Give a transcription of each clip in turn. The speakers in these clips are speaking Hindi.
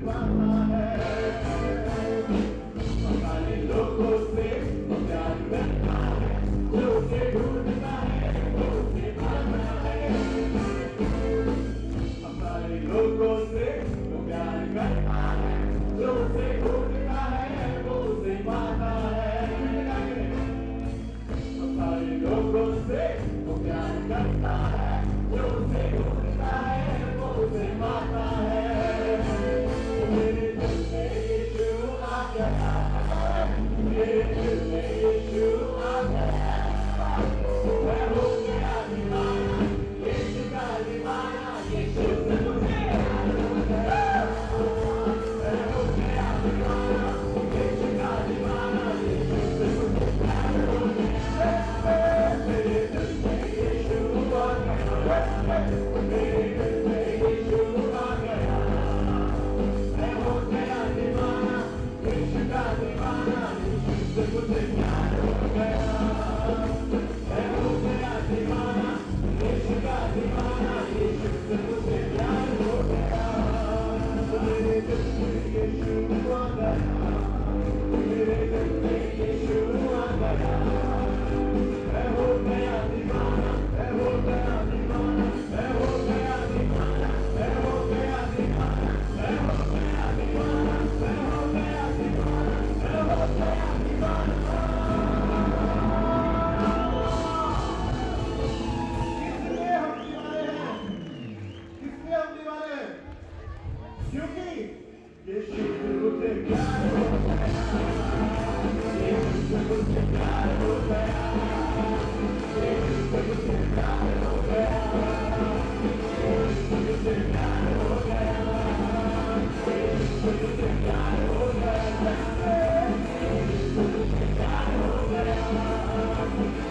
पाता है, हमारे लोगों से प्यार करता है, जो उसे ढूंढता है वो उसे पाता है, हमारे लोगों से प्यार करता है, जो उसे ढूंढता है वो उसे पाता है, हमारे लोगों से प्यार करता है, जो उसे ढूंढता है वो उसे पाता है। मेरे दिल में यीशु आ गया, मेरे दिल में यीशु आ गया, मैं हो गया दीवाना, यीशु का दीवाना, यीशु से मुझे प्यार हो गया, मैं हो गया दीवाना, यीशु का दीवाना, यीशु से मुझे प्यार हो गया, मेरे दिल में यीशु आ गया, मेरे दिल में यीशु आ गया, मैं हो गया दीवाना, यीशु का दीवाना, यीशु से मुझे प्यार हो गया, मैं हो गया दीवाना, यीशु का दीवाना, यीशु से मुझे प्यार हो गया, मेरे दिल में यीशु आ गया, मेरे दिल में यीशु आ गया, मैं हो गया दीवाना, मैं हो गया दीवाना, मैं हो गया दीवाना, मैं हो गया दीवाना, मैं हो गया दीवाना, मैं हो गया दीवाना, मैं हो गया दीवाना। किसलिए हम दीवाने हैं? किसलिए हम दीवाने हैं? क्योंकि यीशु से मुझे प्यार हो गया, यीशु से मुझे प्यार हो गया, यीशु से मुझे प्यार हो गया, यीशु से मुझे प्यार हो गया, यीशु से मुझे प्यार हो गया, यीशु से मुझे प्यार हो गया,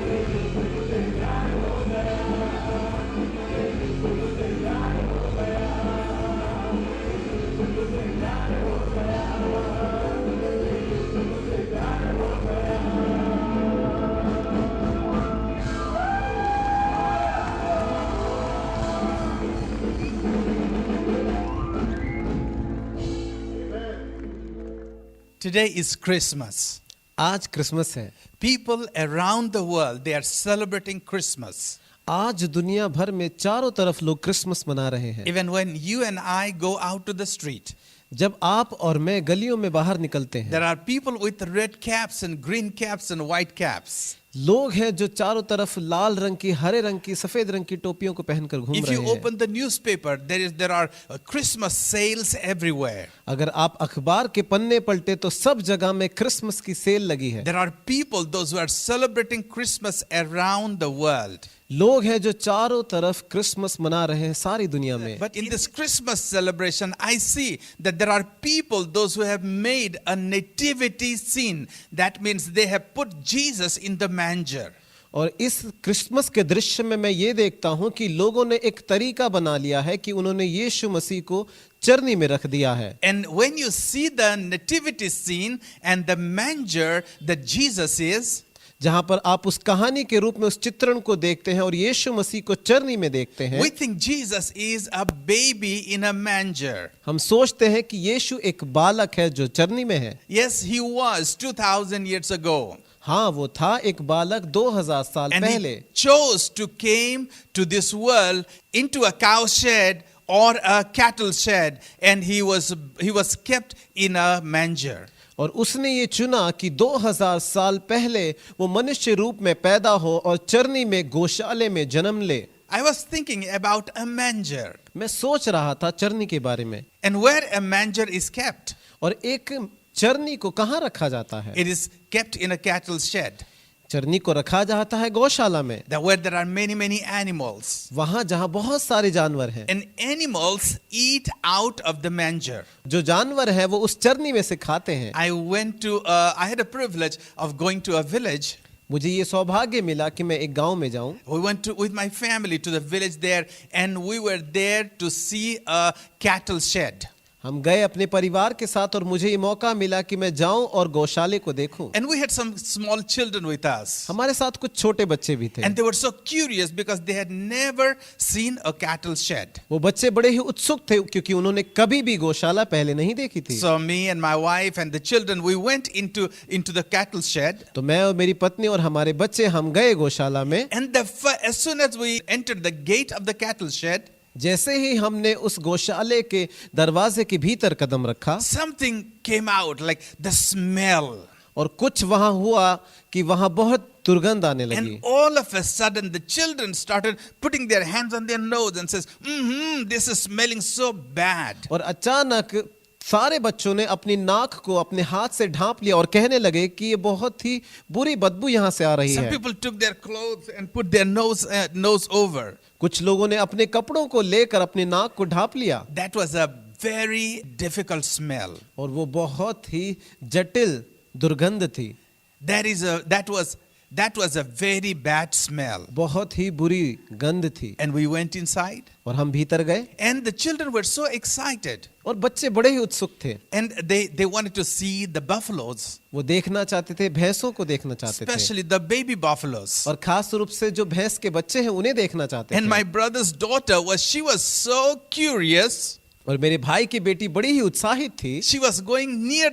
यीशु से मुझे प्यार हो गया, यीशु से मुझे प्यार हो गया, यीशु से मुझे प्यार हो गया, यीशु से मुझे प्यार हो गया। Today is Christmas. आज क्रिसमस है। People around the world, they are celebrating Christmas. आज दुनिया भर में चारों तरफ लोग क्रिसमस मना रहे हैं। Even when you and I go out to the street, जब आप और मैं गलियों में बाहर निकलते हैं, there are people with red caps and green caps and white caps. लोग हैं जो चारों तरफ लाल रंग की, हरे रंग की, सफेद रंग की टोपियों को पहनकर घूम If रहे you हैं। open the newspaper, there are Christmas sales everywhere. अगर आप अखबार के पन्ने पलटे तो सब जगह में क्रिसमस की सेल लगी है। There are people, those who are celebrating Christmas around the world. लोग हैं जो चारों तरफ क्रिसमस मना रहे हैं सारी दुनिया में। But in this Christmas celebration, I see that there are people, those who have made a nativity scene. That means they have put Jesus in the manger. और इस क्रिसमस के दृश्य में मैं ये देखता हूं कि लोगों ने एक तरीका बना लिया है कि उन्होंने यीशु मसीह को चरनी में रख दिया है। And when you see the nativity scene and the manger that Jesus is, जहां पर आप उस कहानी के रूप में उस चित्रण को देखते हैं और यीशु मसीह को चरनी में देखते हैं, we think Jesus is a baby in a manger. हम सोचते हैं कि यीशु एक बालक है जो चरनी में है। Yes, he was 2000 years ago. हाँ, वो था एक बालक 2000 साल And पहले, he chose to came to this world into a cow shed or a cattle shed, and he was kept in a manger. और उसने ये चुना कि 2000 साल पहले वो मनुष्य रूप में पैदा हो और चरनी में गौशाले में जन्म ले। I was thinking about a manger. मैं सोच रहा था चरनी के बारे में। And where a manger is kept? और एक चरनी को कहाँ रखा जाता है? It is kept in a cattle shed. चरनी को रखा जाता है गौशाला में, Where there are many animals. वहां जहां बहुत सारे जानवर हैं। And animals eat out of the manger. जो जानवर है वो उस चरनी में से खाते हैं। I had a privilege of going to a village. मुझे ये सौभाग्य मिला कि मैं एक गांव में जाऊं। We went with my family to the village there, and we were there to see a cattle shed. हम गए अपने परिवार के साथ और मुझे ये मौका मिला कि मैं जाऊं और गौशाले को देखूं। And we had some small children with us. हमारे साथ कुछ छोटे बच्चे भी थे। And they were so curious because they had never seen a cattle shed. वो बच्चे बड़े ही उत्सुक थे क्योंकि उन्होंने कभी भी गौशाला पहले नहीं देखी थी। So me and my wife and the children, we went into the cattle shed. तो मैं और मेरी पत्नी और हमारे बच्चे हम गए गौशाला में। And as soon as we entered the gate of the cattle shed, जैसे ही हमने उस गौशाले के दरवाजे के भीतर कदम रखा, something came out like the smell. और कुछ वहां हुआ कि वहां बहुत दुर्गंध आने लगी। And all of a sudden the children started putting their hands on their nose and says, this is smelling so bad. और अचानक सारे बच्चों ने अपनी नाक को अपने हाथ से ढांप लिया और कहने लगे कि ये बहुत ही बुरी बदबू यहाँ से आ रही Some है। people took their clothes and put their nose over. कुछ लोगों ने अपने कपड़ों को लेकर अपनी नाक को ढांप लिया। That was a very difficult smell. और वो बहुत ही जटिल दुर्गंध थी। That was a very bad smell. बहुत ही बुरी गंध थी। And we went inside. और हम भीतर गए। And the children were so excited. और बच्चे बड़े ही उत्सुक थे। And they wanted to see the buffaloes. वो देखना चाहते थे, भैंसों को देखना चाहते थे। Especially the baby buffaloes. और खास रूप से जो भैंस के बच्चे हैं उन्हें देखना चाहते थे। And my brother's daughter was so curious. और मेरे भाई की बेटी बड़ी ही उत्साहित थी। She was going near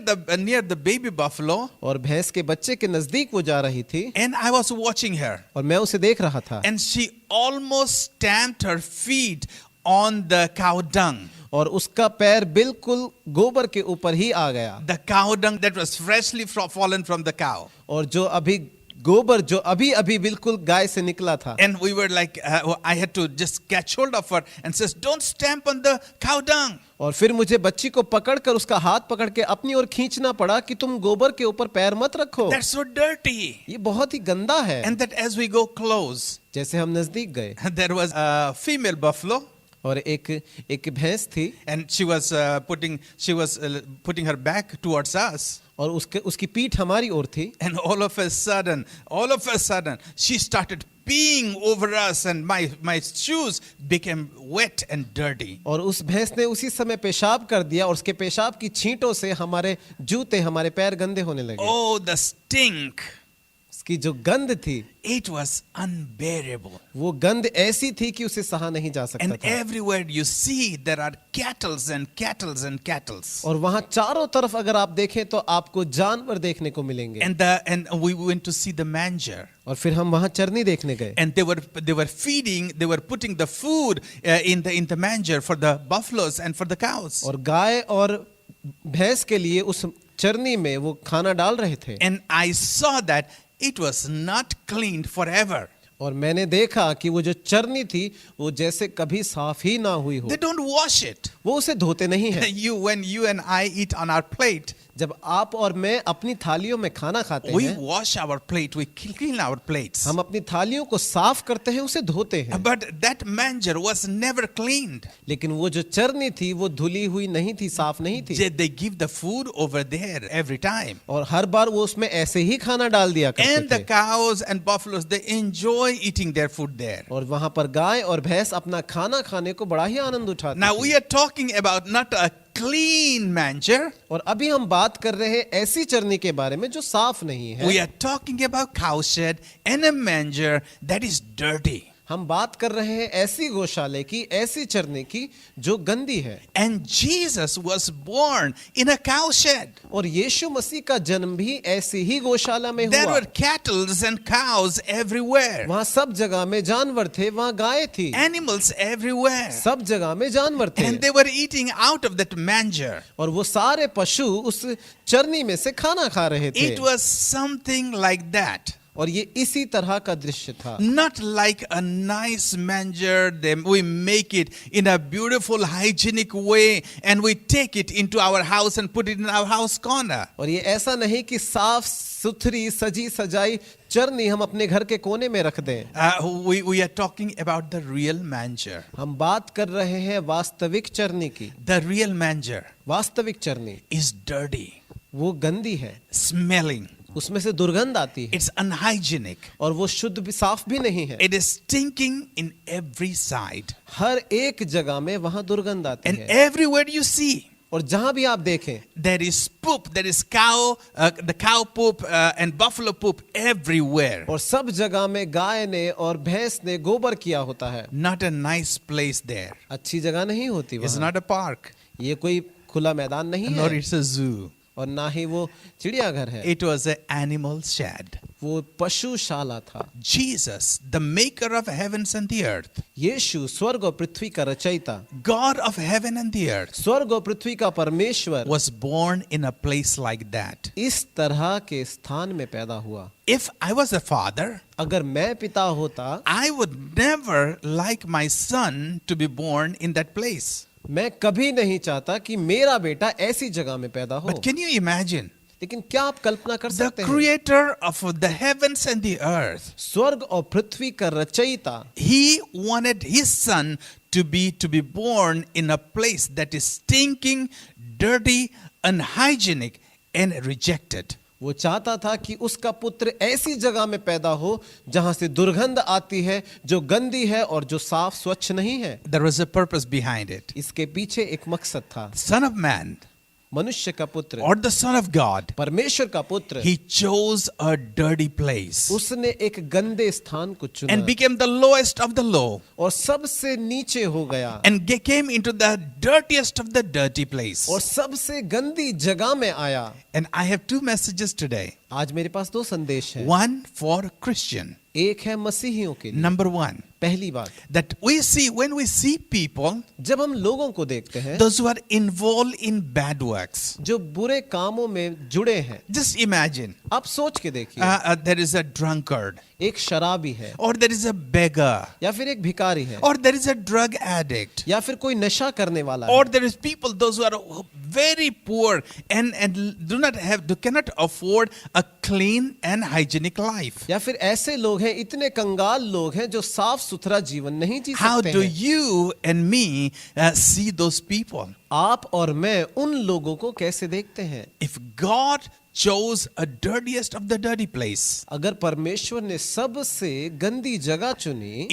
the baby buffalo. और भैंस के बच्चे के नजदीक वो जा रही थी। And I was watching her. और मैं उसे देख रहा था। And she almost stamped her feet on the cow dung. और उसका पैर बिल्कुल गोबर के ऊपर ही आ गया। The cow dung that was freshly fallen from the cow. और जो अभी गोबर जो अभी अभी बिल्कुल गाय से निकला था। And we were like, I had to just catch hold of her and says, don't stamp on the cow dung. और फिर मुझे बच्ची को पकड़कर उसका हाथ पकड़ के अपनी ओर खींचना पड़ा कि तुम गोबर के ऊपर पैर मत रखो। That's so dirty. ये बहुत ही गंदा है। And that as we go close, जैसे हम नजदीक गए, there was a female buffalo. और एक भैंस थी। And she was putting her back towards us. और उसकी पीठ हमारी ओर थी। And all of a sudden, she started peeing over us, and my shoes became wet and dirty. और उस भैंस ने उसी समय पेशाब कर दिया और उसके पेशाब की छींटों से हमारे जूते, हमारे पैर गंदे होने लगे। Oh, the stink! उसकी जो गंध थी, it was unbearable. वो गंध ऐसी थी कि उसे सहा नहीं जा सकता And था। everywhere you see there are cattle and cattle and cattle. और वहां चारों तरफ अगर आप देखें तो आपको जानवर देखने को मिलेंगे। And we went to see the manger. और फिर हम वहां चरनी देखने गए। And they were putting the food in the manger for the buffaloes and for the cows. और गाय और भैंस के लिए उस चरनी में वो खाना डाल रहे थे। And I saw that it was not cleaned forever. और मैंने देखा कि वो जो चरनी थी वो जैसे कभी साफ ही ना हुई हो। They don't wash it. वो उसे धोते नहीं है। When you and I eat on our plate, जब आप और मैं अपनी थालियों में खाना खाते we हैं, wash our plate, we clean our plates. हम अपनी थालियों को साफ करते हैं, उसे धोते हैं। But that manger was never cleaned. लेकिन वो जो चरनी थी वो धुली हुई नहीं थी, साफ नहीं थी। They give the food over there every time. और हर बार वो उसमें ऐसे ही खाना डाल दिया And करते the थे। cows and buffaloes, they enjoy eating their food there. और वहां पर गाय और भैंस अपना खाना खाने को बड़ा ही आनंद उठाते Now थे। we are talking about not a clean manger. और अभी हम बात कर रहे हैं ऐसी चरनी के बारे में जो साफ नहीं है। We are talking about cow shed and a manger that is dirty. हम बात कर रहे हैं ऐसी गौशाले की, ऐसी चरनी की जो गंदी है। And Jesus was born in a cow shed. और यीशु मसीह का जन्म भी ऐसी ही गौशाला में There हुआ। were cattle and cows everywhere. वहाँ सब जगह में जानवर थे, वहाँ गाय थी, Animals everywhere. सब जगह में जानवर थे। And they were eating out of that manger. और वो सारे पशु उस चरनी में से खाना खा रहे थे। It was something like that. और ये इसी तरह का दृश्य था। Not like a nice manger, then we make it in a beautiful hygienic way and we take it into our house and put it in our house corner. और ये ऐसा नहीं कि साफ सुथरी सजी सजाई चरनी हम अपने घर के कोने में रख दें। We are talking about the real manger. हम बात कर रहे हैं वास्तविक चरनी की। The real manger वास्तविक चरनी is dirty, वो गंदी है, smelling. उसमें से दुर्गंध आती है It's unhygienic. और वो शुद्ध भी साफ भी नहीं है। It is stinking in every side. हर एक जगह में वहां दुर्गंध आती And है। everywhere you see, और जहां भी आप देखें there is poop, there is the cow poop and buffalo poop everywhere. और सब जगह में गाय ने और भैंस ने गोबर किया होता है। Not a nice place there. अच्छी जगह नहीं होती It's वहाँ। not a park, ये कोई खुला मैदान नहीं nor है it's a zoo. और ना ही वो चिड़ियाघर है, It was an animal shed. वो पशुशाला था। Jesus, the maker of heavens and the earth, यीशु स्वर्ग और पृथ्वी का रचयिता, God of heaven and the earth, स्वर्ग और पृथ्वी का परमेश्वर was born in a place like that. इस तरह के स्थान में पैदा हुआ। If I was a father, अगर मैं पिता होता, I would never like my son to be born in that place. मैं कभी नहीं चाहता कि मेरा बेटा ऐसी जगह में पैदा हो। But can you imagine? लेकिन क्या आप कल्पना कर The सकते हैं, creator of the heavens and the earth, स्वर्ग और पृथ्वी का रचयिता, he wanted his son to be born in a place that is stinking, dirty, unhygienic, and rejected. वो चाहता था कि उसका पुत्र ऐसी जगह में पैदा हो जहां से दुर्गंध आती है, जो गंदी है और जो साफ स्वच्छ नहीं है। There was a purpose behind it. इसके पीछे एक मकसद था। Son of man, मनुष्य का पुत्र, or the Son of God, परमेश्वर का पुत्र, he chose a dirty place उसने एक गंदे स्थान को चुना and became the lowest of the low और सबसे नीचे हो गया and came into the dirtiest of the dirty place. और सबसे गंदी जगह में आया। And I have two messages today. आज मेरे पास दो संदेश हैं। One for Christian. एक है मसीहियों के लिए। Number one, पहली बात, that when we see people, जब हम लोगों को देखते हैं those who are involved in bad works, जो बुरे कामों में जुड़े हैं, just imagine, आप सोच के देखिए, there is a drunkard, एक शराबी है or there is a beggar, या फिर एक भिखारी है or there is a drug addict, या फिर कोई नशा करने वाला or है, there is people, those who are very poor and cannot afford a clean and hygienic life. या फिर ऐसे लोग हैं, इतने कंगाल लोग हैं जो साफ सुथरा जीवन नहीं जी How सकते do हैं। you and me see those people? आप और मैं उन लोगों को कैसे देखते हैं? If God chose a dirtiest of the dirty place, अगर परमेश्वर ने सबसे गंदी जगह चुनी,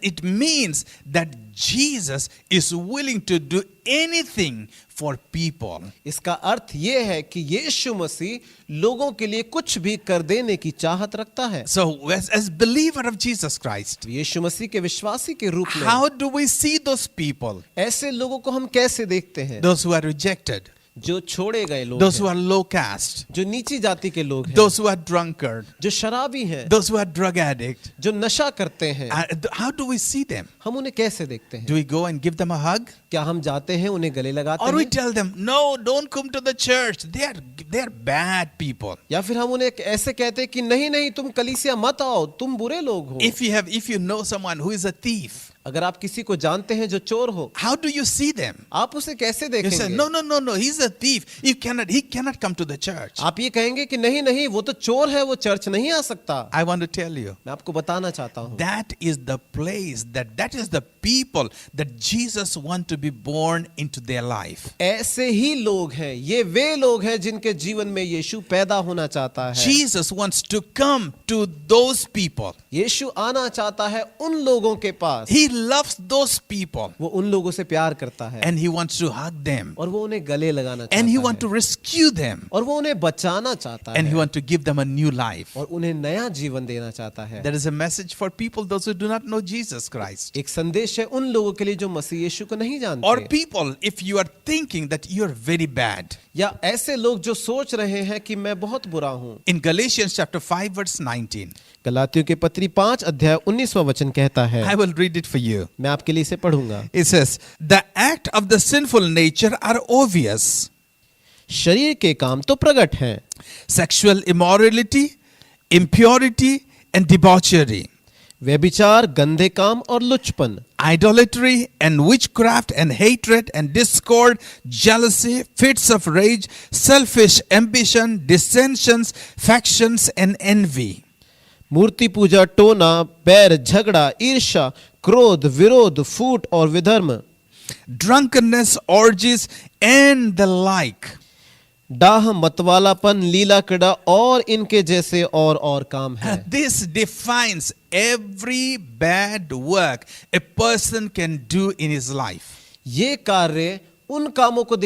it means that Jesus is willing to do anything for people. इसका अर्थ ये है कि यीशु मसीह लोगों के लिए कुछ भी कर देने की चाहत रखता है। So as believer of Jesus Christ, यीशु मसीह के विश्वासी के रूप में how do we see those people? ऐसे लोगों को हम कैसे देखते हैं? Those who are rejected, जो छोड़े गए लोग those who हैं, are low caste, जो नीची जाति के लोग हैं, those who are drunkard, जो शराबी हैं, those who are drug addict. जो नशा करते हैं, How do we see them? हम उन्हें कैसे देखते हैं? Do we go and give them a hug? क्या हम जाते हैं उन्हें गले लगाते Or we हैं, tell them, no, don't come to the church. They are bad people. या फिर हम उन्हें ऐसे कहते हैं कि नहीं नहीं तुम कलीसिया मत आओ, तुम बुरे लोग हो? If you know someone who is a thief, अगर आप किसी को जानते हैं जो चोर हो, how do you see them? आप उसे कैसे You say, देखेंगे? no, he's a thief. He cannot come to the church. आप ये कहेंगे कि नहीं नहीं वो तो चोर है, वो चर्च नहीं आ सकता। I want to tell you, मैं आपको बताना चाहता हूँ, that is the place, that is the people that Jesus want to be born into their life. ऐसे ही लोग हैं, ये वे लोग हैं जिनके जीवन में यीशु पैदा होना चाहता है। Jesus wants to come to those people. यीशु आना चाहता है उन लोगों के पास, He loves those people वो उन लोगों से प्यार करता है and he wants to hug them और वो उन्हें गले लगाना and he चाहता wants to है rescue them और वो उन्हें बचाना चाहता and he है wants to give them a new life. और उन्हें नया जीवन देना चाहता है। There is a message for people, those who do not know Jesus Christ. एक संदेश है उन लोगों के लिए जो मसीह यीशु को नहीं Or जानते, people, if you are thinking that you are very bad. या ऐसे लोग जो सोच रहे हैं कि मैं बहुत बुरा हूँ। In Galatians chapter 5 verse 19, गलातियों के पत्री 5 अध्याय 19वां वचन कहता है, I will read it for you. मैं आपके लिए इसे पढ़ूंगा। It says, the act of the sinful nature are obvious. शरीर के काम तो प्रकट हैं, Sexual immorality, impurity and debauchery, व्यभिचार, गंदे काम और लुचपन, idolatry and witchcraft and hatred and discord, jealousy, fits of rage, selfish ambition, dissensions, factions and envy. मूर्ति पूजा, टोना, बैर, झगड़ा, ईर्ष्या, क्रोध, विरोध, फूट और विधर्म, Drunkenness, orgies and the like. डाह, मतवालापन, लीला क्रीड़ा और इनके जैसे और काम है। This defines every bad work a person can do in his life. ये कार्य उन कामों को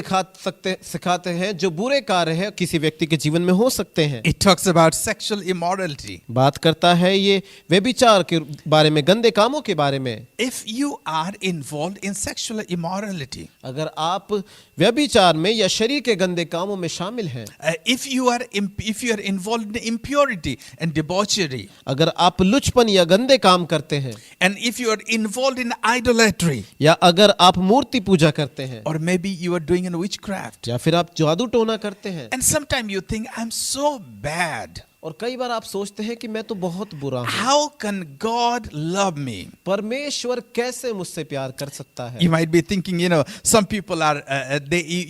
सिखाते हैं जो बुरे कार्य हैं किसी व्यक्ति के जीवन में हो सकते हैं। It talks about sexual immorality. बात करता है ये व्यभिचार के बारे में, गंदे कामों के बारे में। If you are involved in sexual immorality, अगर आप व्यभिचार में या शरीर के गंदे कामों में शामिल हैं, if you are involved in impurity and debauchery, अगर आप लुचपन या गंदे काम करते हैं, and if you are involved in idolatry, या अगर आप मूर्ति पूजा करते हैं, or maybe you are doing in witchcraft, या फिर आप जादू टोना करते हैं, and sometimes you think I'm so bad. और कई बार आप सोचते हैं कि मैं तो बहुत बुरा हूँ, How can God love me? परमेश्वर कैसे मुझसे प्यार कर सकता है। You might be thinking, some people are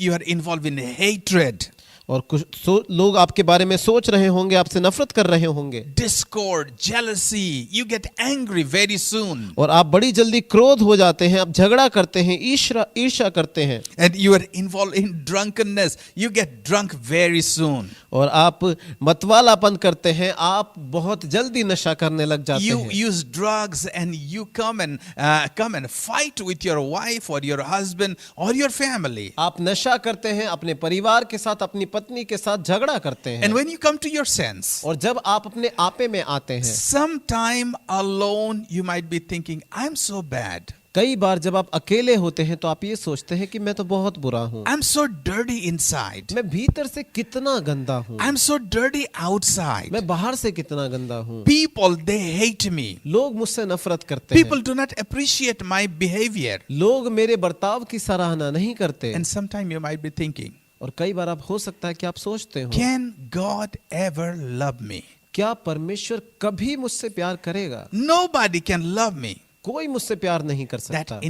you are involved in hatred, और कुछ लोग आपके बारे में सोच रहे होंगे, आपसे नफरत कर रहे होंगे, discord, jealousy. You get angry very soon, और आप बड़ी जल्दी क्रोध हो जाते हैं, आप झगड़ा करते हैं, ईर्ष्या करते हैं, and you are involved in drunkenness. You get drunk very soon. और आप मतवालापन करते हैं, आप बहुत जल्दी नशा करने लग जाते You हैं। use drugs and you come and fight with your wife or your husband or your family. आप नशा करते हैं, अपने परिवार के साथ, अपनी पत्नी के साथ झगड़ा करते हैं। And when you come to your sense, और जब आप अपने आपे में आते हैं, sometime alone you might be thinking, I'm so bad. कई बार जब आप अकेले होते हैं तो आप ये सोचते हैं कि मैं तो बहुत बुरा हूँ, I'm so dirty inside. मैं भीतर से कितना गंदा हूँ, I'm so dirty outside. मैं बाहर से कितना गंदा हूँ। People, they hate me. लोग मुझसे नफरत करते People हैं, do not appreciate my behavior. लोग मेरे बर्ताव की सराहना नहीं करते। And sometime you might be thinking, और कई बार आप हो सकता है कि आप सोचते हो, can God ever love me? क्या परमेश्वर कभी मुझसे प्यार करेगा? Nobody can love me. कोई मुझसे प्यार नहीं कर That सकता।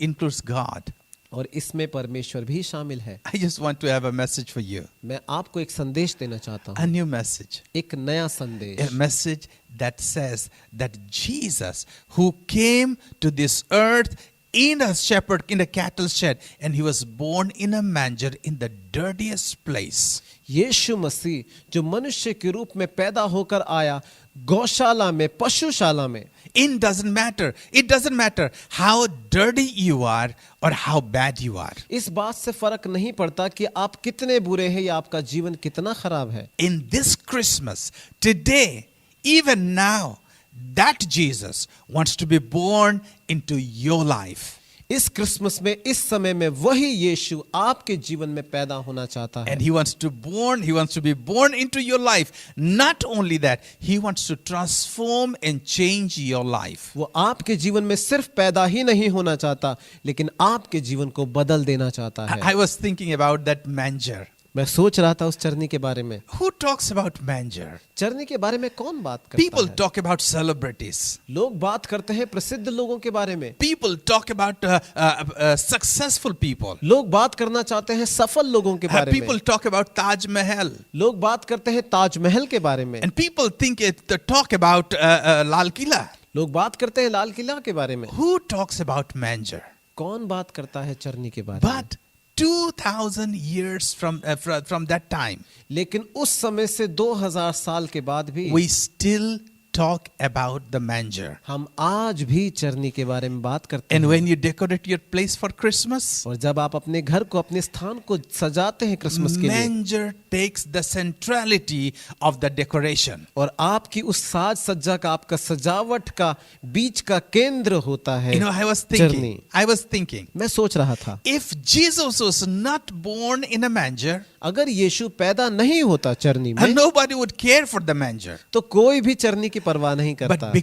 includes God. और इसमें परमेश्वर भी शामिल है। I just want to have a message for you. मैं आपको एक संदेश देना चाहता A हूँ, new message. एक नया A संदेश, message that says that Jesus, who came to this earth in a cattle shed, and he was born in a manger in the dirtiest place. यीशु मसीह जो मनुष्य के रूप में पैदा होकर आया, गौशाला में, पशुशाला में। It doesn't matter how dirty you are or how bad you are. इस बात से फर्क नहीं पड़ता कि आप कितने बुरे हैं या आपका जीवन कितना खराब है। In this Christmas, today, even now, that Jesus wants to be born into your life. इस क्रिसमस में, इस समय में वही यीशु आपके जीवन में पैदा होना चाहता है। And he wants to be born into your life. Not only that, he wants to transform and change your life. वो आपके जीवन में सिर्फ पैदा ही नहीं होना चाहता, लेकिन आपके जीवन को बदल देना चाहता है। I was thinking about that manger. मैं सोच रहा था उस चरनी के बारे में। Who talks about manger? चरनी के बारे में कौन बात करता People है? talk about celebrities. लोग बात करते हैं प्रसिद्ध लोगों के बारे में। People talk about successful people. लोग बात करना चाहते हैं सफल लोगों के बारे People में। talk about Taj Mahal. लोग बात करते हैं ताजमहल के बारे में। And people talk about Lal Killa. लोग बात करते हैं लाल किला के बारे में। Who talks about manger? कौन बात करता है चरनी के बारे में? But 2000 years from that time, लेकिन उस समय से 2000 साल के बाद भी we still talk about the manger. हम आज भी चरनी के बारे में बात करते And हैं। when you decorate your place for Christmas, और जब आप अपने घर को, अपने स्थान को सजाते हैं क्रिसमस के लिए, manger takes the centrality of the decoration. और आपकी उस साज सज्जा का, आपका सजावट का बीच का केंद्र होता है चरनी। I was thinking, मैं सोच रहा था, if Jesus was not born in a manger, अगर यीशु पैदा नहीं होता चरनी में, and nobody would care for the manger. तो कोई भी चरनी की परवाह नहीं But करता।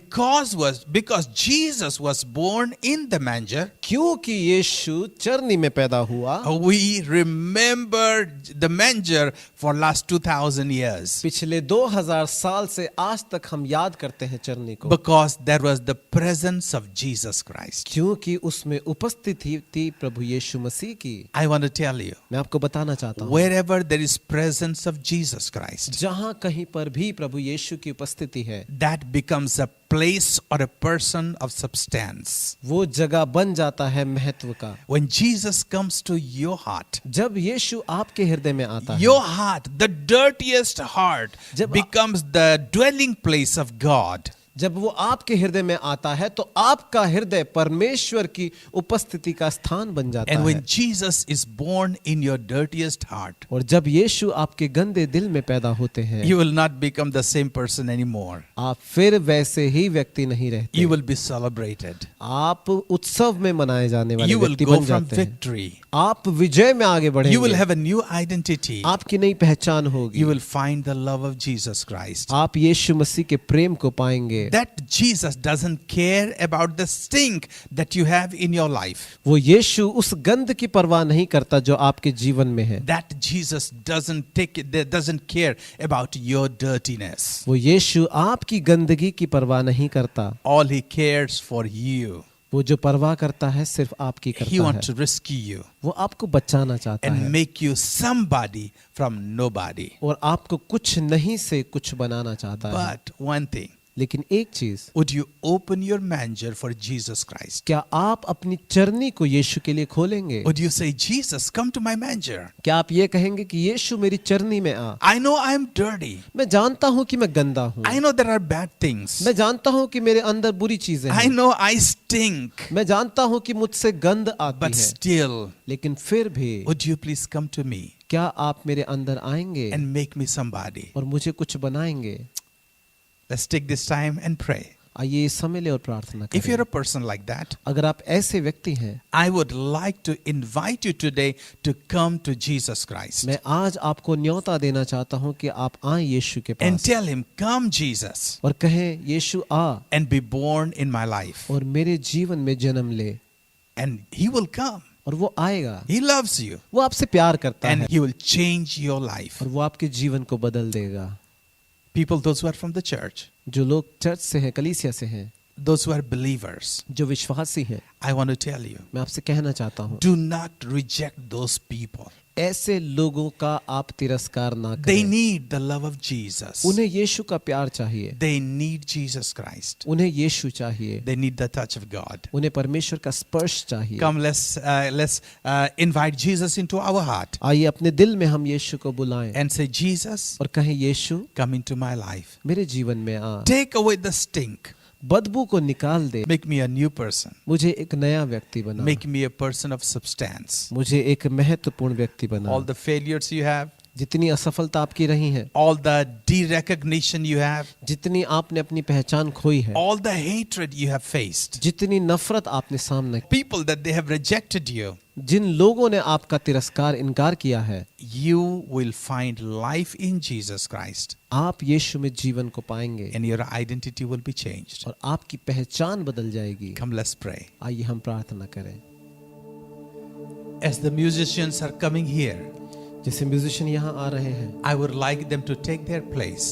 because Jesus was born in the manger, क्योंकि यीशु चरनी में पैदा हुआ, we remember the manger for last 2000 years. पिछले 2000 साल से आज तक हम याद करते हैं चरनी को, Because there was the presence of Jesus Christ. क्योंकि उसमें उपस्थिति थी प्रभु यीशु मसीह की। I want to tell you, मैं आपको बताना चाहता हूँ, wherever there is presence of Jesus Christ, जहाँ कहीं पर भी प्रभु यीशु की उपस्थिति है, that becomes a place or a person of substance. वो जगह बन जाता है महत्व का। When Jesus comes to your heart, जब यीशु आपके हृदय में आता है, your heart, the dirtiest heart, जब- becomes the dwelling place of God. जब वो आपके हृदय में आता है तो आपका हृदय परमेश्वर की उपस्थिति का स्थान बन जाता And है। when Jesus is born in your dirtiest heart, और जब यीशु आपके गंदे दिल में पैदा होते हैं, you will not become the same person anymore. आप फिर वैसे ही व्यक्ति नहीं रहते। You will be celebrated. आप उत्सव में मनाए जाने वाले You will व्यक्ति go बन from जाते हैं। victory. आप विजय में आगे You will बढ़ेंगे। have a new identity. आपकी नई पहचान होगी। You will find the love of Jesus Christ. आप यीशु मसीह के प्रेम को पाएंगे। That Jesus doesn't care about the stink that you have in your life. वो यीशु उस गंध की परवाह नहीं करता जो आपके जीवन में है। That Jesus doesn't care about your dirtiness. वो यीशु आपकी गंदगी की परवाह नहीं करता। All he cares for you. वो जो परवाह करता है सिर्फ आपकी He करता wants है। to rescue you वो आपको बचाना चाहता and है make you somebody from nobody. और आपको कुछ नहीं से कुछ बनाना चाहता है। But one thing, लेकिन एक चीज, would you open your manger for Jesus Christ? क्या आप अपनी चरनी को यीशु के लिए खोलेंगे? Would you say, Jesus, come to my manger? क्या आप ये कहेंगे कि यीशु मेरी चरनी में आ? I know I am dirty. मैं जानता हूँ कि मैं गंदा हूँ। I know there are bad things. मैं जानता हूँ कि मेरे अंदर बुरी चीजें I हैं। know I stink. मैं जानता हूँ कि मुझसे गंध आती But है। still, लेकिन फिर भी would you please come to me क्या आप मेरे अंदर आएंगे and make me somebody? और मुझे कुछ बनाएंगे? Let's take this time and pray. आइए इस समय ले और प्रार्थना If you're करें। a person like that, अगर आप ऐसे व्यक्ति हैं, I would like to invite you today to come to Jesus Christ मैं आज आपको न्योता देना चाहता हूँ कि आप आए यीशु के and pass tell him, come Jesus, और कहें यीशु आ and be born in my life. और मेरे जीवन में जन्म ले। And he will come. और वो आएगा। He loves you वो आपसे प्यार करता and है he will change your life. और वो आपके जीवन को बदल देगा। People, those who are from the church, जो लोग चर्च से हैं, कलीसिया से हैं, those who are believers, जो विश्वासी हैं, I want to tell you, मैं आपसे कहना चाहता हूँ, do not reject those people. ऐसे लोगों का आप तिरस्कार ना They करें। need the love of Jesus. उन्हें यीशु का प्यार चाहिए। They need Jesus Christ. उन्हें यीशु चाहिए। They need the touch of God. उन्हें परमेश्वर का स्पर्श चाहिए। Come, let's invite Jesus into our heart आइए अपने दिल में हम यीशु को बुलाएं and say, Jesus, और कहें यीशु come into my life. मेरे जीवन में आ, Take away the stink. बदबू को निकाल दे, Make me a new person. मुझे एक नया व्यक्ति बना, Make me a person of substance. मुझे एक महत्वपूर्ण व्यक्ति बना। All the failures you have, जितनी असफलता आपकी रही है, all the de-recognition you have, जितनी आपने अपनी पहचान खोई है, all the hatred you have faced, जितनी नफरत आपने सामने, people that they have rejected you, जिन लोगों ने आपका तिरस्कार इनकार किया है, you will find life in Jesus Christ आप यीशु में जीवन को पाएंगे and your identity will be changed. और आपकी पहचान बदल जाएगी। Come, let's pray. आइए हम प्रार्थना करें। As the musicians are coming here, जैसे म्यूजिशियन यहाँ आ रहे हैं, I would like them to take their place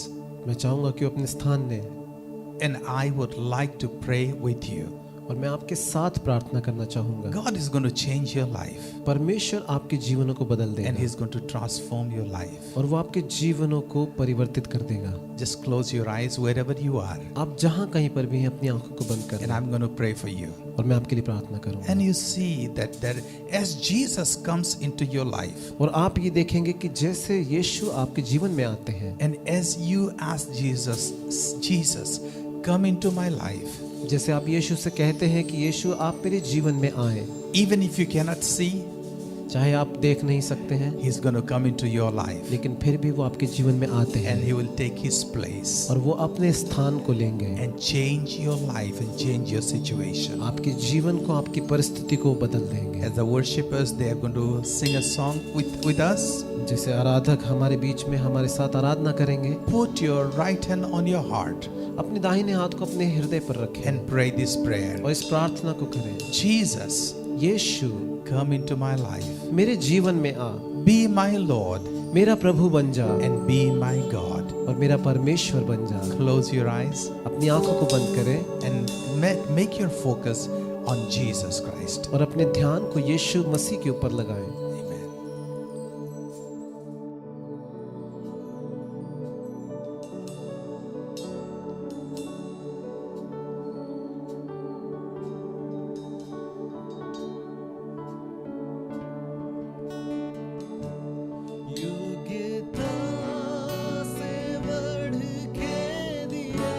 मैं चाहूंगा कि वो अपने स्थान लें and I would like to pray with you. और मैं आपके साथ प्रार्थना करना चाहूंगा। God is going to change your life परमेश्वर आपके जीवनों को बदल and देगा He's going to transform your life. और वो आपके जीवनों को परिवर्तित कर देगा। Just close your eyes wherever you are आप जहाँ कहीं पर भी हैं अपनी आंखों को बंद कर and दें I'm going to pray for you. और मैं आपके लिए प्रार्थना करूंगा। And you see that as Jesus comes into your life और आप ये देखेंगे कि जैसे यीशु आपके जीवन में आते हैं, and as you ask Jesus, come into my life. जैसे आप यीशु से कहते हैं कि यीशु आप मेरे जीवन में आए, Even if you cannot see, चाहे आप देख नहीं सकते हैं, He's going to come into your life लेकिन फिर भी वो आपके जीवन में आते and हैं He will take His place और वो अपने स्थान को लेंगे, and change your life and change your situation. आपके जीवन को, आपकी परिस्थिति को बदल देंगे। As the worshipers, they are going to sing a song with us. जैसे आराधक हमारे बीच में हमारे साथ आराधना करेंगे, Put your right hand on your heart अपने दाहिने हाथ को अपने हृदय पर रखें and pray this prayer. और इस प्रार्थना को करें। Jesus, Yeshu come into my life. मेरे जीवन में आ, Be my Lord मेरा प्रभु बन जा and be my God. और मेरा परमेश्वर बन जा। Close your eyes अपनी आंखों को बंद करें and make your focus on Jesus Christ. और अपने ध्यान को यीशु मसीह के ऊपर लगाएं। Amen. योग्यता से बढ़ के दिया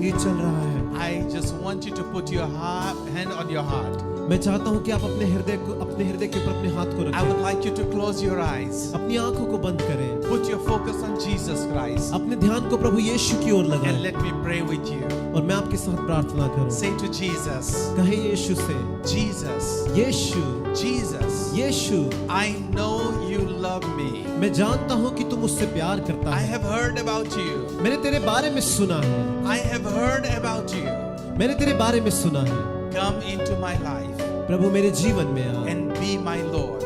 गीत चल रहा है, I just want you to put your hand on your heart. मैं चाहता हूँ कि आप अपने हृदय के ऊपर अपने हाथ को I रखें, would like you to close your eyes. अपनी आंखों को बंद करें, Put your focus on Jesus Christ. अपने ध्यान को प्रभु यीशु की ओर And लगाएं let me pray with you. और मैं आपके साथ प्रार्थना करूं। Say to Jesus, कहे यीशु से, Jesus, Yeshu, Jesus, Yeshu, I know you love me. मैं जानता हूँ कि तू मुझसे प्यार करता I है। have heard about you. मैंने तेरे बारे में सुना है, I have heard about you. मैंने तेरे बारे में सुना है। Come into my life प्रभु मेरे जीवन में आ, and be my Lord.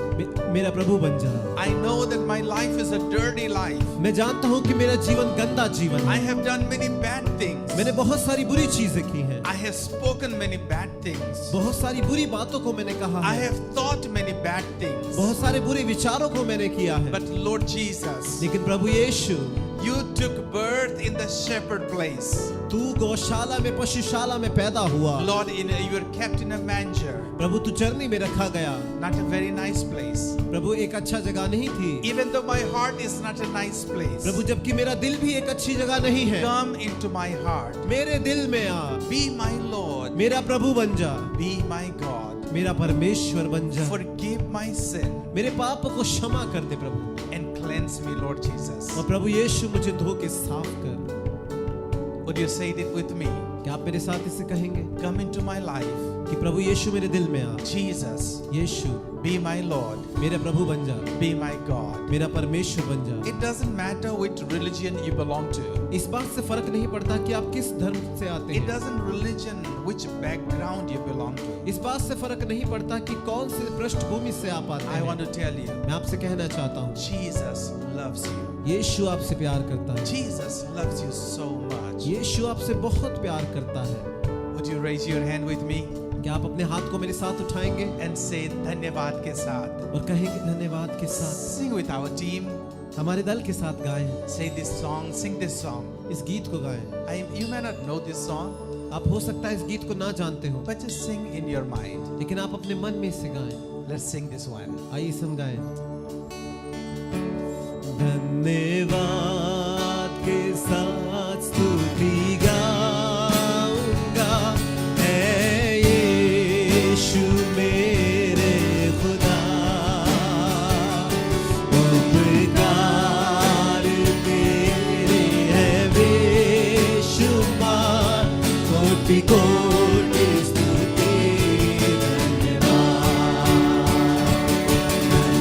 मेरा प्रभु बन जा। I know that my life is a dirty life. मैं जानता हूँ कि मेरा जीवन गंदा जीवन I है। have done many bad things. मैंने बहुत सारी बुरी चीजें की हैं, I have spoken many bad things. बहुत सारी बुरी बातों को मैंने कहा I है, have thought many bad things. बहुत सारे बुरे विचारों को मैंने किया है। But Lord Jesus, लेकिन प्रभु यीशु, you took birth in the shepherd place. तू गौशाला में, पशुशाला में पैदा हुआ। Lord, you were kept in a manger. प्रभु तू चरनी में रखा गया। Not a very nice place. प्रभु एक अच्छा जगह नहीं थी। Even though my heart is not a nice place. प्रभु जबकि मेरा दिल भी एक अच्छी जगह नहीं है, Come into my heart. मेरे दिल में आ, Be my Lord. मेरा प्रभु बन जा, Be my God. मेरा परमेश्वर बन जा। Forgive my sin मेरे पाप को क्षमा कर दे प्रभु, and cleanse me, Lord Jesus. और प्रभु यीशु मुझे धो के साफ कर। Would you say it with me? क्या आप मेरे साथ इसे कहेंगे Come into my life. कि प्रभु यीशु मेरे दिल में आ, Jesus, Yeshu be my Lord. मेरा प्रभु बन जा, Be my God. मेरा परमेश्वर बन जा। It doesn't matter which religion you belong to. इस बात से फर्क नहीं पड़ता कि आप किस धर्म से आते It हैं, doesn't religion which background you belong to. इस बात से फर्क नहीं पड़ता कि कौन से पृष्ठभूमि से आप आते I हैं। want to tell you, मैं आपसे कहना चाहता हूँ, Jesus loves you. यीशु आपसे प्यार करता है, Jesus loves you so much. यीशु आपसे बहुत प्यार करता है। Would you raise your hand with me क्या आप अपने हाथ को मेरे साथ उठाएंगे and say धन्यवाद के साथ? और कहेंगे धन्यवाद के साथ? Sing with our team. हमारे दल के साथ गाएं, Say this song. Sing this song. इस गीत को गाएं। You may not know this song, आप हो सकता है इस गीत को ना जानते हो, but just sing in your mind. लेकिन आप अपने मन में इसे गाएं। Let's sing this one. आइए इसे हम गाएं। धन्यवाद के साथ स्तुति गाऊंगा, है यीशु मेरे खुदा, उपकार तेरे है बेशुमार, कोटि कोटि स्तुति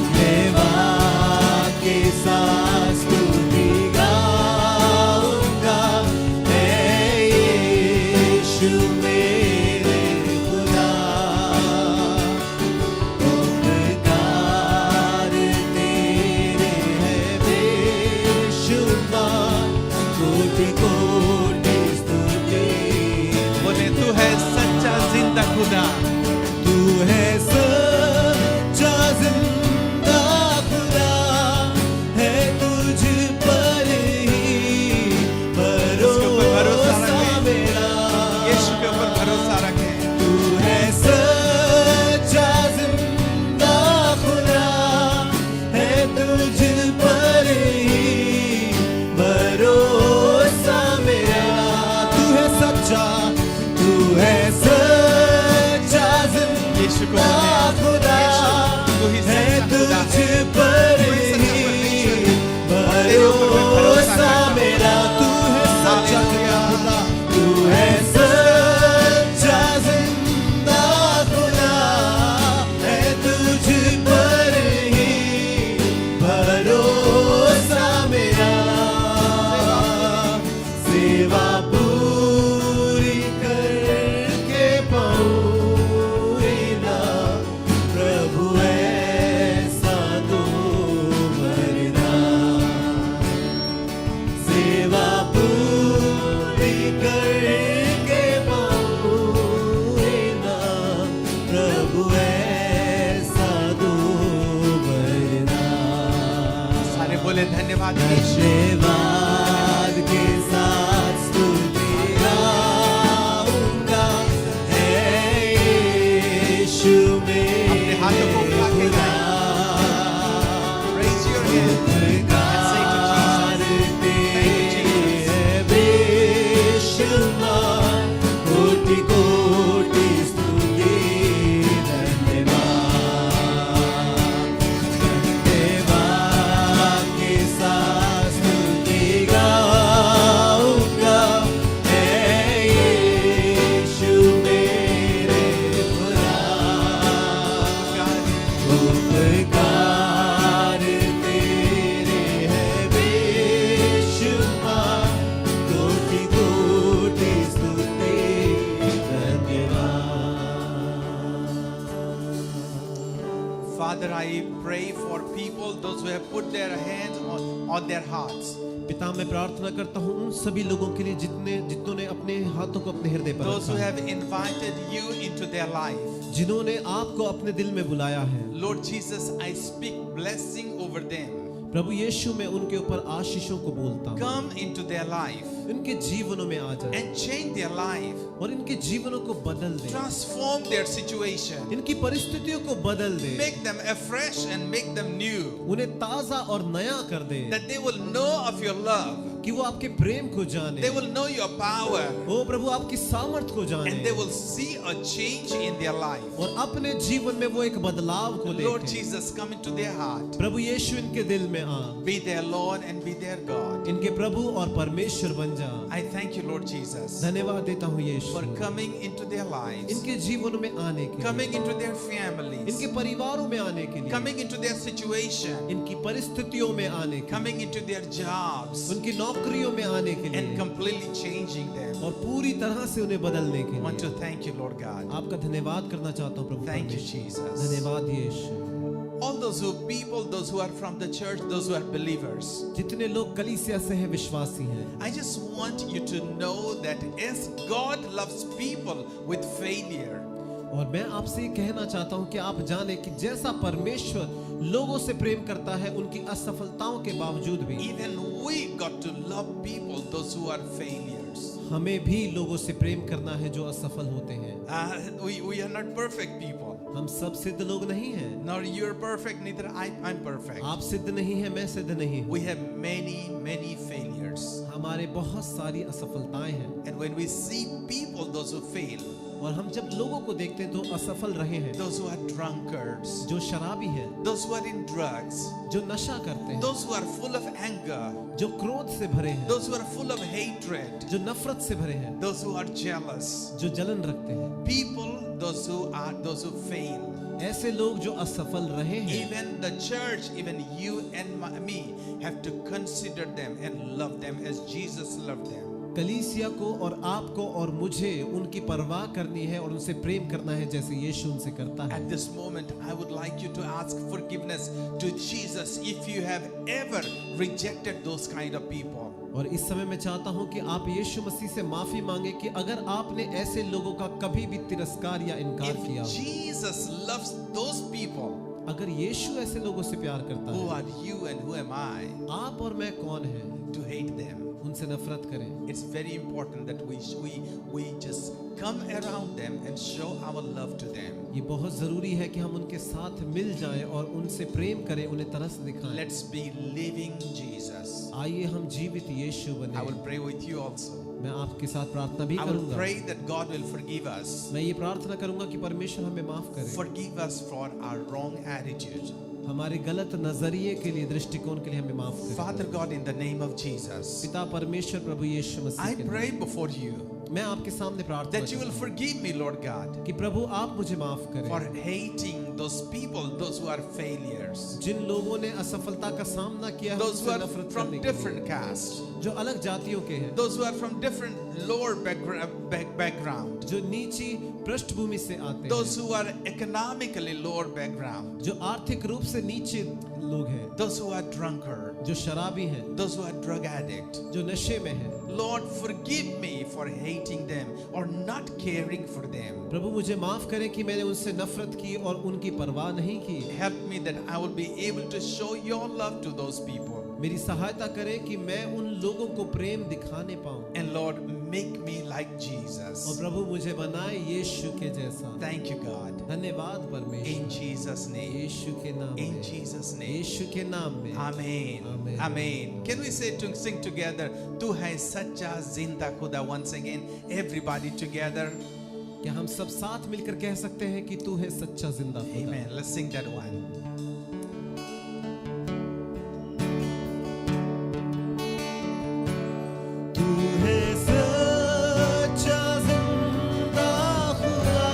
धन्यवाद के साथ स्तुति गाऊंगा, है यीशु मेरे खुदा, उपकार तेरे है बेशुमार, कोटि कोटि स्तुति। बोले तू है सच्चा जिंदा खुदा. तू है सच्चा जिंदा खुदा, है तुझ पर ही भरोसा मेरा। यीशु के ऊपर भरोसा रखें. तू है सच्चा जिंदा खुदा, है तुझ पर ही भरोसा मेरा। तू है सच्चा, तू है सच्चा यीशु को जिंदा खुदा, तू ही है सच्चा खुदा तुझ है. पर तू ही सच्चा ही परमेश्वर. तेरे ऊपर मैं भरोसा भरोसा करता हूं. मेरा। तू है सच्चा हालेलुया. खुदा, तू है सच्चा जिंदा खुदा, है तुझ पर ही भरोसा मेरा। सेवा पूरी करके पाऊंगी ना, प्रभु ऐसा तो मरना। सेवा पूरी करके पाऊंगी ना, प्रभु ऐसा तो मरना। सारे बोले धन्यवाद यीशु. धन्यवाद के साथ स्तुति गाऊंगा, है यीशु अपने हाथों को उठा के मेरा Raise your hand and say to Jesus, बेशुमार, Father, I pray for people, those who have put their hands on their hearts. पिता, मैं प्रार्थना करता हूँ उन सभी लोगों के लिए जितनों ने अपने हाथों को अपने हृदय पर Those who रखा है, have invited you into their life. जिन्होंने आपको अपने दिल में बुलाया है। Lord Jesus, I speak blessing over them. प्रभु यीशु, मैं उनके ऊपर आशीषों को बोलता हूँ। Come into their life इनके जीवनों में आ जाए and change their life. और इनके जीवनों को बदल दे, Transform their situation. इनकी परिस्थितियों को बदल दे, Make them afresh and make them new. उन्हें ताजा और नया कर दे, That they will know of your love. कि वो आपके प्रेम को जाने, They will know your power. ओ प्रभु आपकी सामर्थ को जाने, And they will see a change in their life. और अपने जीवन में वो एक बदलाव को Lord लेके। Jesus, come into their heart. प्रभु यीशु, इनके दिल में आ, Be their Lord and be their God. इनके प्रभु और परमेश्वर बन जा। I thank you, Lord Jesus, धन्यवाद देता हूँ यीशु, for coming into their lives, इनके जीवन में आने के लिए, coming into their families, इनके परिवारों में आने के लिए, coming into their situation, इनकी परिस्थितियों में आने के लिए, coming into their jobs, उनकी नौकरियों में आने के and लिए, completely changing them. और पूरी तरह से उन्हें बदलने के I want लिए to thank you, Lord God. आपका धन्यवाद करना चाहता हूँ प्रभु Thank you, परमेश्वर। Jesus. धन्यवाद यीशु। All those who are from the church, those who are believers, जितने लोग कलीसिया से हैं, विश्वासी हैं, I just want you to know that as God loves people with failure, और मैं आपसे ये कहना चाहता हूँ कि आप जाने कि जैसा परमेश्वर लोगों से प्रेम करता है उनकी असफलताओं के बावजूद भी, even we got to love people, those who are failures. हमें भी लोगों से प्रेम करना है जो असफल होते हैं। We are not perfect people. हम सब सिद्ध लोग नहीं हैं, Nor you're perfect, neither I'm perfect. आप सिद्ध नहीं हैं, मैं सिद्ध नहीं हूँ। We have many failures. हमारे बहुत सारी असफलताएं हैं, And when we see people, those who fail, और हम जब लोगों को देखते हैं तो असफल रहे हैं, those who are drunkards, जो शराबी हैं, those who are in drugs, जो नशा करते हैं, those who are full of anger, जो क्रोध से भरे हैं, those who are full of hatred, जो नफरत से भरे हैं, those who are jealous, जो जलन रखते हैं, people, those who fail. ऐसे लोग जो असफल रहे हैं, Even the church, even you and me have to consider them and love them as Jesus loved them. कलीसिया को और आपको और मुझे उनकी परवाह करनी है और उनसे प्रेम करना है जैसे यीशु उनसे करता है। At this moment, I would like you to ask forgiveness to Jesus if you have ever rejected those kind of people. और इस समय मैं चाहता हूं कि आप यीशु मसीह से माफी मांगे कि अगर आपने ऐसे लोगों का कभी भी तिरस्कार या इनकार किया, If Jesus loves those people, अगर यीशु ऐसे लोगों से प्यार करता who है, are you and who am I आप और मैं कौन है to hate them? उनसे नफरत करें? It's very important that we just come around them and show our love to them. ये बहुत जरूरी है कि हम उनके साथ मिल जाएं और उनसे प्रेम करें, उन्हें तरस दिखाएं। Let's be living Jesus. आइए हम जीवित यीशु I बने। will pray with you also. मैं आपके साथ प्रार्थना भी I will करूंगा। pray that God will forgive us. मैं ये प्रार्थना करूंगा कि परमेश्वर हमें माफ करे, Forgive us for our wrong attitude. हमारे गलत नजरिए के लिए, दृष्टिकोण के लिए हमें माफ करे। Father God, in the name of Jesus, पिता परमेश्वर प्रभु यीशु I मसीह के pray नाम before you में मैं आपके सामने प्रार्थना that you will करता forgive me, Lord God, हूं कि प्रभु आप मुझे माफ for करें। hating those people, those who are failures, जिन लोगों ने असफलता का सामना किया है, those who उनसे are नफरत from करने के लिए, different castes, जो अलग जातियों के हैं, those who are from different lower background, जो नीची पृष्ठभूमि से आते those हैं, who are economically lower background, जो आर्थिक रूप से नीचे लोग हैं, those who are drunkard, जो शराबी हैं, those who are drug addict. जो नशे में हैं। Lord, forgive me for hating them or not caring for them. प्रभु मुझे माफ करें कि मैंने उनसे नफरत की और उनकी परवाह नहीं की। Help me that I will be able to show your love to those people. मेरी सहायता करें कि मैं उन लोगों को प्रेम दिखाने पाऊं। And Lord, make me like और Jesus. प्रभु मुझे बनाए यीशु के जैसा। Thank you, God. धन्यवाद परमेश्वर। In Jesus' name. यीशु के नाम In में। Jesus' name. यीशु के नाम में। Amen. Amen. Amen. Can we sing together? Tu hai sacha zinda khuda. Once again, everybody together. क्या हम सब साथ मिलकर कह सकते हैं कि तू है सच्चा जिंदा खुदा? Amen. Let's sing that one. तू है सच्चा जिंदा खुदा,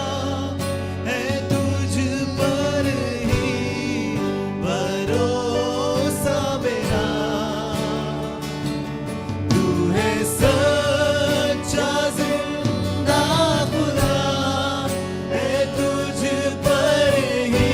है तुझ पर ही भरोसा मेरा। तू है सच्चा जिंदा खुदा, है तुझ पर ही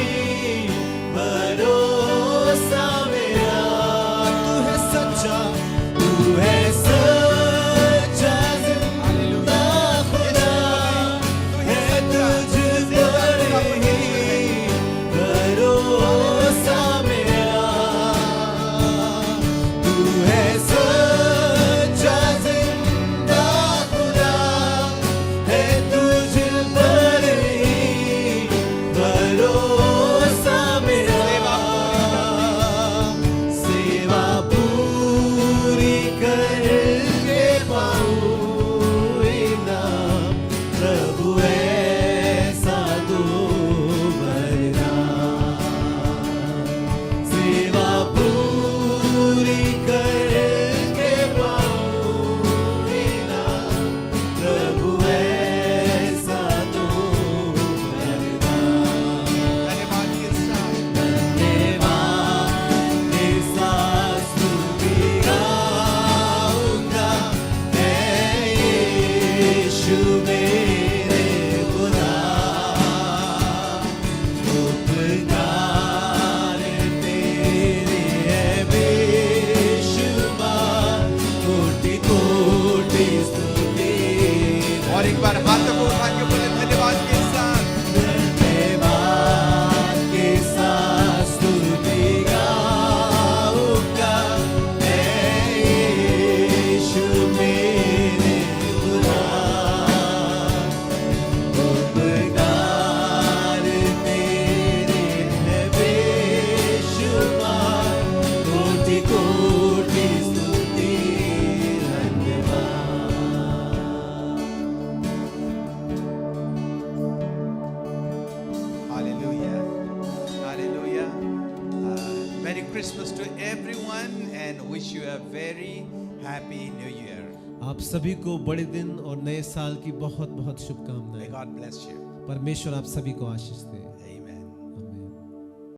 कोटि स्तुति और एक बार हाथों को उठा के बोले धन्यवाद के साथ, धन्यवाद के साथ स्तुति गाऊंगा मैं यीशु मेरे खुदा उपकार तेरे हैं बेशुमार कोटि कोटि स्तुति धन्यवाद Hallelujah. Hallelujah. Merry Christmas to everyone and wish you a very happy New Year. आप सभी को बड़े दिन और नए साल की बहुत बहुत May शुभकामनाएं। God bless you. परमेश्वर आप सभी को आशीष दे।